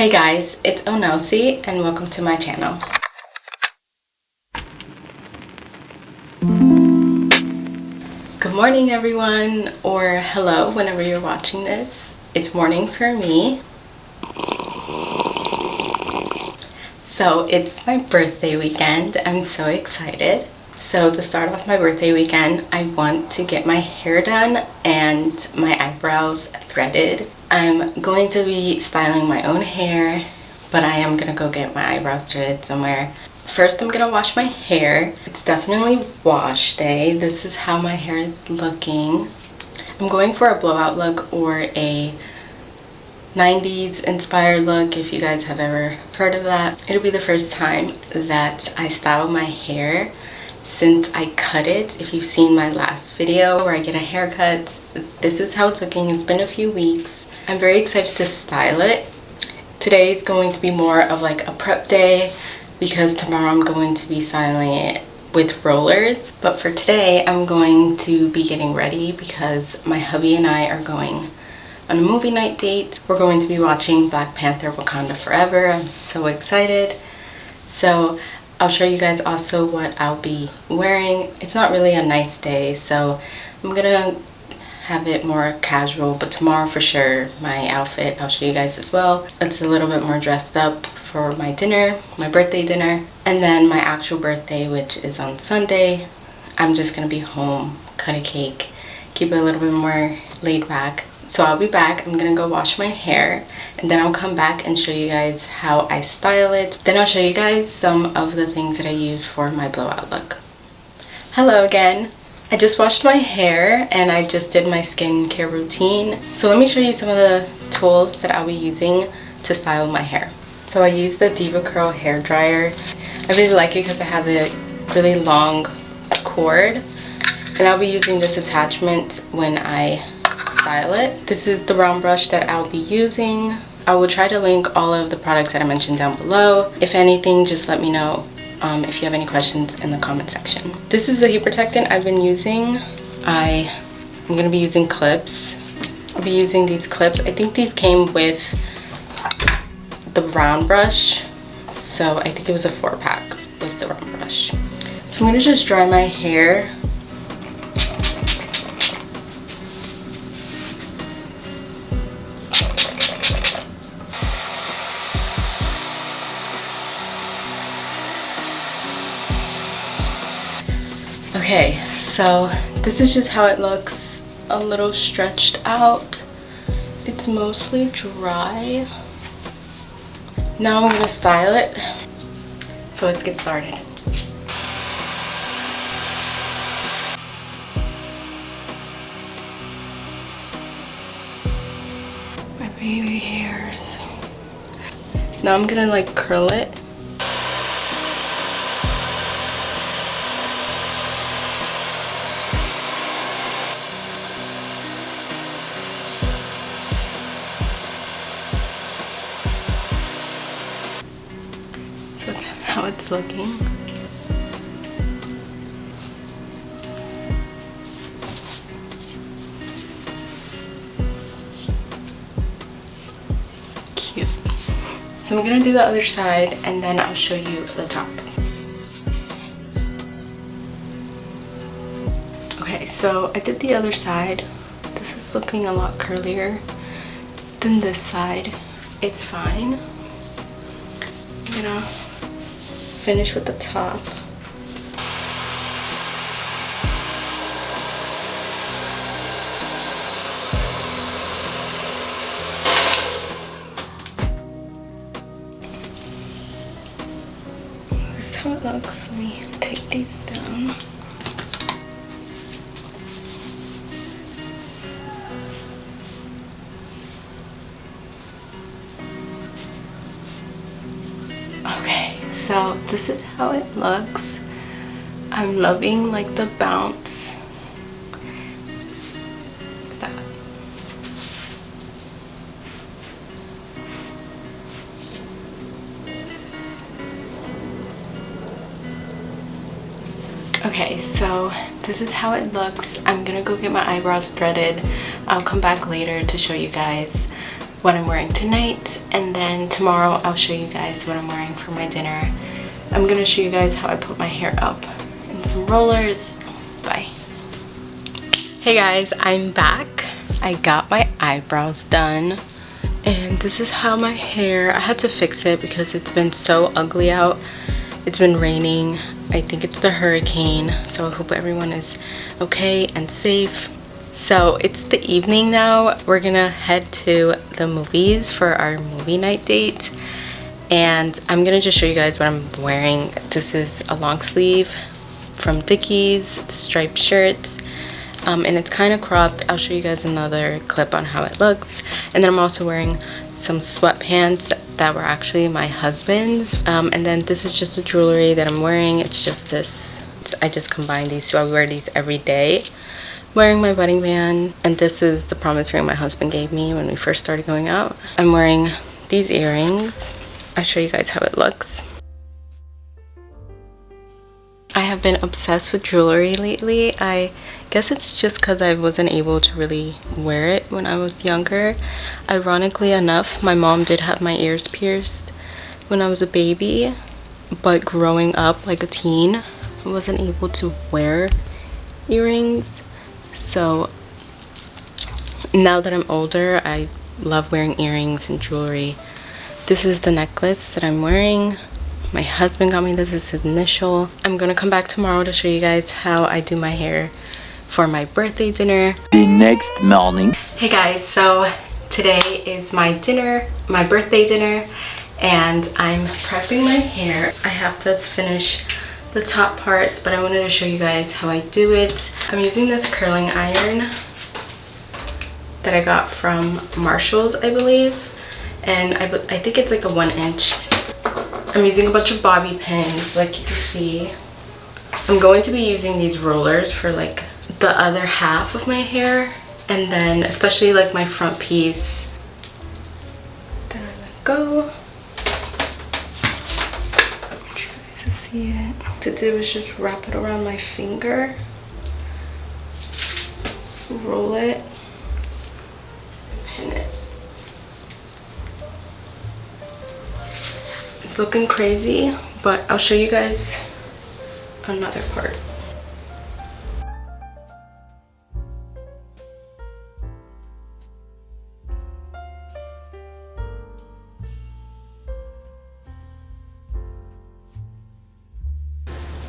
Hey guys, it's Onelsy and welcome to my channel. Good morning everyone, or hello whenever you're watching this. It's morning for me. So it's my birthday weekend. I'm so excited. So to start off my birthday weekend, I want to get my hair done and my eyebrows threaded. I'm going to be styling my own hair, but I am gonna go get my eyebrows threaded somewhere. First, I'm gonna wash my hair. It's definitely wash day. This is how my hair is looking. I'm going for a blowout look or a 90s inspired look, if you guys have ever heard of that. It'll be the first time that I style my hair since I cut it. If you've seen my last video where I get a haircut, this is how it's looking. It's been a few weeks. I'm very excited to style it. Today it's going to be more of like a prep day because tomorrow I'm going to be styling it with rollers. But for today I'm going to be getting ready because my hubby and I are going on a movie night date. We're going to be watching Black Panther: Wakanda Forever. I'm so excited. So I'll show you guys also what I'll be wearing. It's not really a nice day, so I'm gonna have it more casual, but tomorrow for sure my outfit I'll show you guys as well. It's a little bit more dressed up for my dinner, my birthday dinner, and then my actual birthday, which is on Sunday. I'm just gonna be home, cut a cake, keep it a little bit more laid back. So I'll be back. I'm gonna go wash my hair and then I'll come back and show you guys how I style it. Then I'll show you guys some of the things that I use for my blowout look. Hello again. I just washed my hair and I just did my skincare routine. So let me show you some of the tools that I'll be using to style my hair. So I use the Devacurl hair dryer. I really like it because it has a really long cord. And I'll be using this attachment when I style it. This is the round brush that I'll be using. I will try to link all of the products that I mentioned down below. If anything, just let me know if you have any questions in the comment section. This is the heat protectant I've been using. I'm going to be using clips. I'll be using these clips. I think these came with the round brush. So I think it was a 4-pack was the round brush. So I'm going to just dry my hair. Okay, so this is just how it looks, a little stretched out. It's mostly dry. Now I'm gonna style it. So let's get started. My baby hairs. Now I'm gonna like curl it. So that's how it's looking. Cute. So I'm gonna do the other side and then I'll show you the top. Okay, so I did the other side. This is looking a lot curlier than this side. It's fine. I'm gonna finish with the top. This is how it looks. Let me take these down. Okay, so this is how it looks. I'm loving like the bounce. That. Okay, so this is how it looks. I'm gonna go get my eyebrows threaded. I'll come back later to show you guys what I'm wearing tonight, and then tomorrow I'll show you guys what I'm wearing for my dinner. I'm gonna show you guys how I put my hair up in some rollers. Bye. Hey guys, I'm back. I got my eyebrows done, and this is how my hair, I had to fix it because it's been so ugly out. It's been raining. I think it's the hurricane, so I hope everyone is okay and safe. So it's the evening now. We're gonna head to the movies for our movie night date, and I'm gonna just show you guys what I'm wearing. This is a long sleeve from Dickies. It's a striped shirt, and it's kind of cropped. I'll show you guys another clip on how it looks. And then I'm also wearing some sweatpants that were actually my husband's, and then this is just the jewelry that I'm wearing. It's just this, I just combined these two. I wear these every day. Wearing my wedding band, and this is the promise ring my husband gave me when we first started going out. I'm wearing these earrings. I'll show you guys how it looks. I have been obsessed with jewelry lately. I guess it's just because I wasn't able to really wear it when I was younger. Ironically enough, my mom did have my ears pierced when I was a baby, but growing up like a teen, I wasn't able to wear earrings. So now that I'm older, I love wearing earrings and jewelry. This is the necklace that I'm wearing. My husband got me this as his initial. I'm gonna come back tomorrow to show you guys how I do my hair for my birthday dinner. The next morning. Hey guys, so today is my dinner, my birthday dinner, and I'm prepping my hair. I have to finish the top parts, but I wanted to show you guys how I do it. I'm using this curling iron that I got from Marshall's, I believe, and I think it's like a 1-inch. I'm using a bunch of bobby pins, like you can see. I'm going to be using these rollers for like the other half of my hair, and then especially like my front piece. Then I let go. To see it. To do is just wrap it around my finger, roll it, pin it. It's looking crazy, but I'll show you guys another part.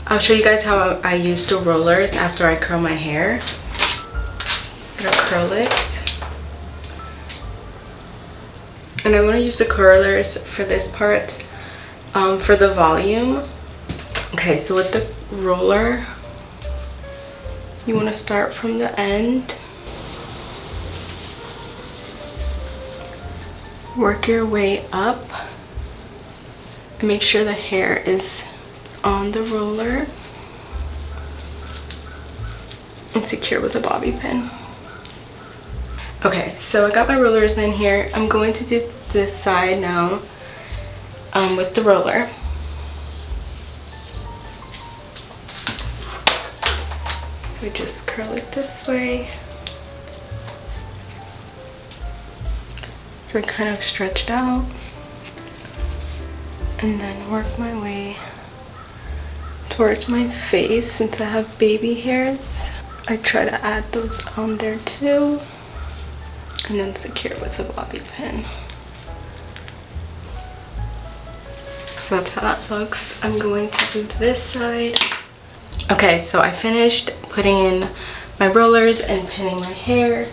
I'll show you guys how I use the rollers after I curl my hair. I'm gonna curl it. And I want to use the curlers for this part, for the volume. Okay, so with the roller, you want to start from the end. Work your way up. And make sure the hair is on the roller and secure with a bobby pin. Okay, so I got my rollers in here. I'm going to do this side now with the roller. So just curl it this way. So I kind of stretched out and then work my way towards my face. Since I have baby hairs, I try to add those on there too, and then secure with a bobby pin. So that's how that looks. I'm going to do this side. Okay, so I finished putting in my rollers and pinning my hair.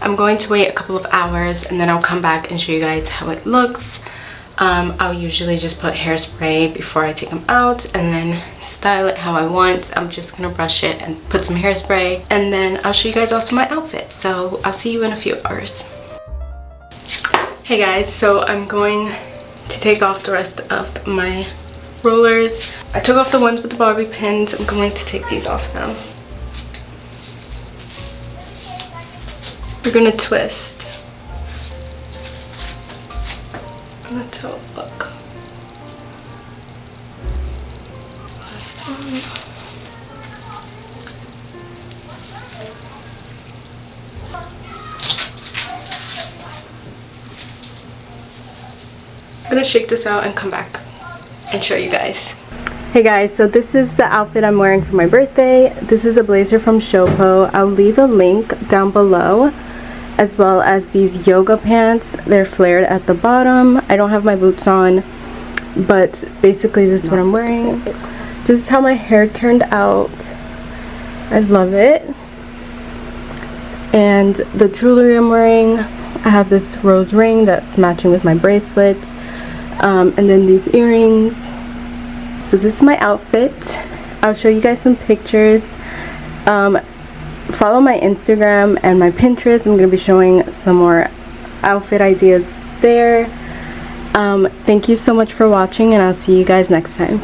I'm going to wait a couple of hours and then I'll come back and show you guys how it looks. I'll usually just put hairspray before I take them out and then style it how I want. I'm just gonna brush it and put some hairspray, and then I'll show you guys also my outfit. So I'll see you in a few hours. Hey guys, so I'm going to take off the rest of my rollers. I took off the ones with the bobby pins. I'm going to take these off now. We're gonna twist. That's how it look. Last one. I'm gonna shake this out and come back and show you guys. Hey guys, so this is the outfit I'm wearing for my birthday. This is a blazer from Shopo. I'll leave a link down below, as well as these yoga pants. They're flared at the bottom. I don't have my boots on, but basically this is what I'm wearing. This is how my hair turned out. I love it. And the jewelry I'm wearing, I have this rose ring that's matching with my bracelet, and then these earrings. So this is my outfit. I'll show you guys some pictures. Follow my Instagram and my Pinterest. I'm going to be showing some more outfit ideas there. Thank you so much for watching, and I'll see you guys next time.